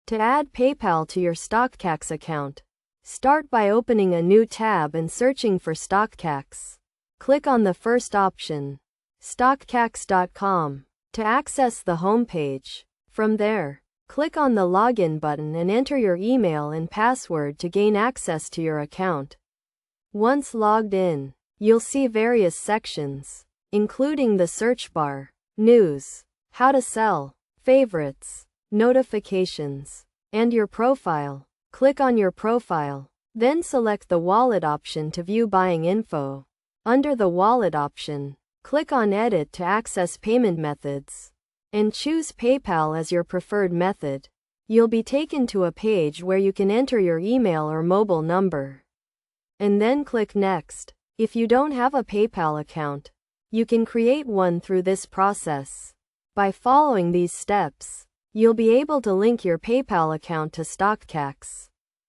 To add PayPal to your Stockx account, start by opening a new tab and searching for Stockx. Click on the first option, stockx.com, to access the homepage. From there, click on the Login button and enter your email and password to gain access to your account. Once logged in, you'll see various sections, including the search bar, news, how to sell, favorites, notifications, and your profile. Click on your profile, then select the wallet option to view buying info. Under the wallet option, click on Edit to access payment methods, and choose PayPal as your preferred method. You'll be taken to a page where you can enter your email or mobile number, and then click Next. If you don't have a PayPal account, you can create one through this process. By following these steps, you'll be able to link your PayPal account to Stockx.